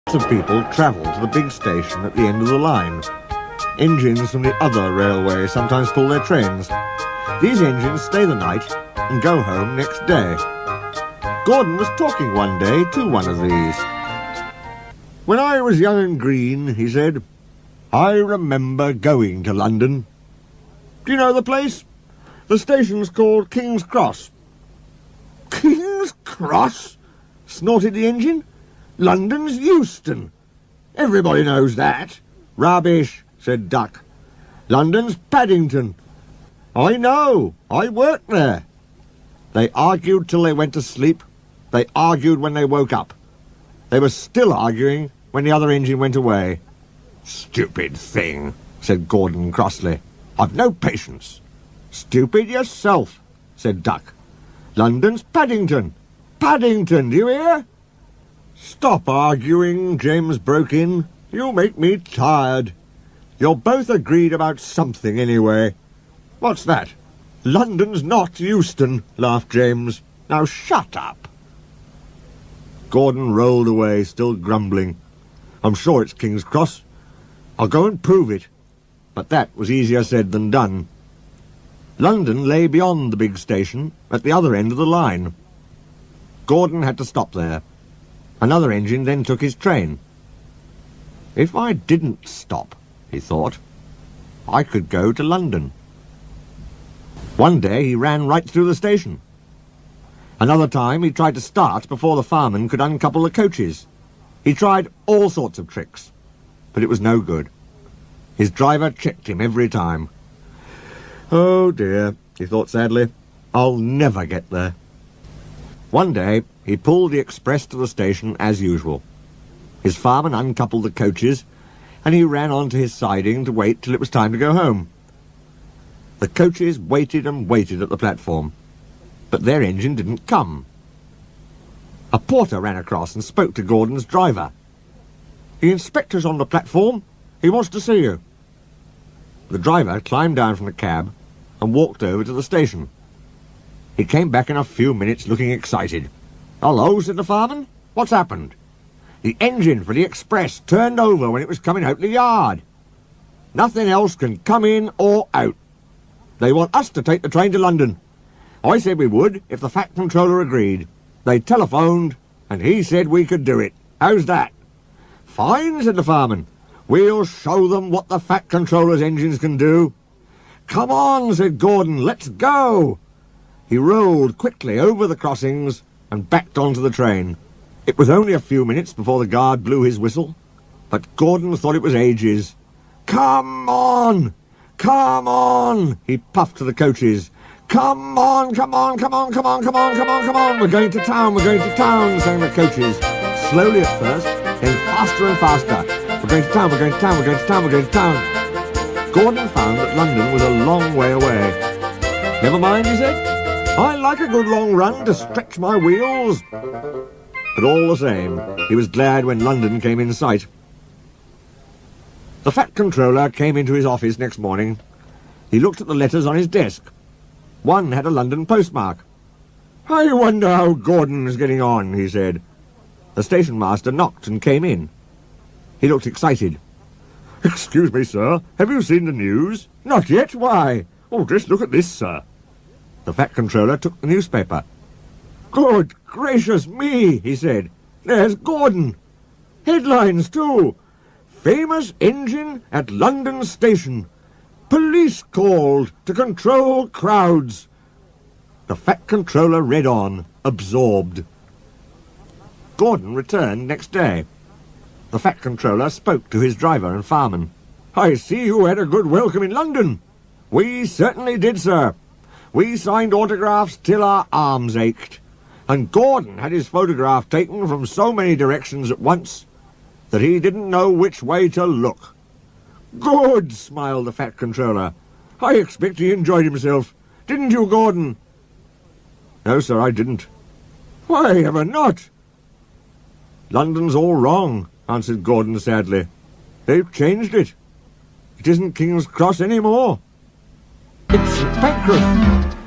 Lots of people travel to the big station at the end of the line. Engines from the other railway sometimes pull their trains. These engines stay the night and go home next day. Gordon was talking one day to one of these. "When I was young and green," he said, "I remember going to London. Do you know the place? The station's called King's Cross." "King's Cross?" snorted the engine. "London's Euston. Everybody knows that." "Rubbish," said Duck. "London's Paddington." "I know. I worked there." They argued till they went to sleep. They argued when they woke up. They were still arguing when the other engine went away. "Stupid thing," said Gordon crossly. "I've no patience." "Stupid yourself," said Duck. "London's Paddington. Paddington, do you hear?" "Stop arguing," James broke in. "You make me tired. You're both agreed about something anyway." "What's that?" "London's not Euston," laughed James. "Now shut up." Gordon rolled away, still grumbling. "I'm sure it's King's Cross. I'll go and prove it." But that was easier said than done. London lay beyond the big station, at the other end of the line. Gordon had to stop there. Another engine then took his train. "If I didn't stop," he thought, "I could go to London." One day he ran right through the station. Another time he tried to start before the fireman could uncouple the coaches. He tried all sorts of tricks, but it was no good. His driver checked him every time. "Oh dear," he thought sadly, "I'll never get there." One day he pulled the express to the station as usual. His fireman uncoupled the coaches, and he ran on to his siding to wait till it was time to go home. The coaches waited and waited at the platform, but their engine didn't come. A porter ran across and spoke to Gordon's driver. "The inspector's on the platform. He wants to see you." The driver climbed down from the cab and walked over to the station. He came back in a few minutes looking excited. "Hello," said the fireman. "What's happened?" "The engine for the express turned over when it was coming out the yard. Nothing else can come in or out. They want us to take the train to London. I said we would if the Fat Controller agreed. They telephoned, and he said we could do it. How's that?" "Fine," said the fireman. "We'll show them what the Fat Controller's engines can do." "Come on," said Gordon. "Let's go." He rolled quickly over the crossings and backed onto the train. It was only a few minutes before the guard blew his whistle, but Gordon thought it was ages. "Come on! Come on!" he puffed to the coaches. "Come on, come on, come on, come on, come on, come on, come on! We're going to town, we're going to town," sang the coaches. Slowly at first, then faster and faster. "We're going to town, we're going to town, we're going to town, we're going to town." Gordon found that London was a long way away. "Never mind," he said. "I like a good long run to stretch my wheels." But all the same, he was glad when London came in sight. The Fat Controller came into his office next morning. He looked at the letters on his desk. One had a London postmark. "I wonder how Gordon's getting on," he said. The station master knocked and came in. He looked excited. "Excuse me, sir, have you seen the news?" "Not yet. Why?" "Oh, just look at this, sir." The Fat Controller took the newspaper. "Good gracious me," he said. "There's Gordon. Headlines, too. Famous engine at London station. Police called to control crowds." The Fat Controller read on, absorbed. Gordon returned next day. The Fat Controller spoke to his driver and fireman. "I see you had a good welcome in London." "We certainly did, sir. We signed autographs till our arms ached, and Gordon had his photograph taken from so many directions at once that he didn't know which way to look." "Good," smiled the Fat Controller. "I expect he enjoyed himself. Didn't you, Gordon?" "No, sir, I didn't." "Why ever not?" "London's all wrong," answered Gordon sadly. "They've changed it. It isn't King's Cross any more. It's St. Pancras."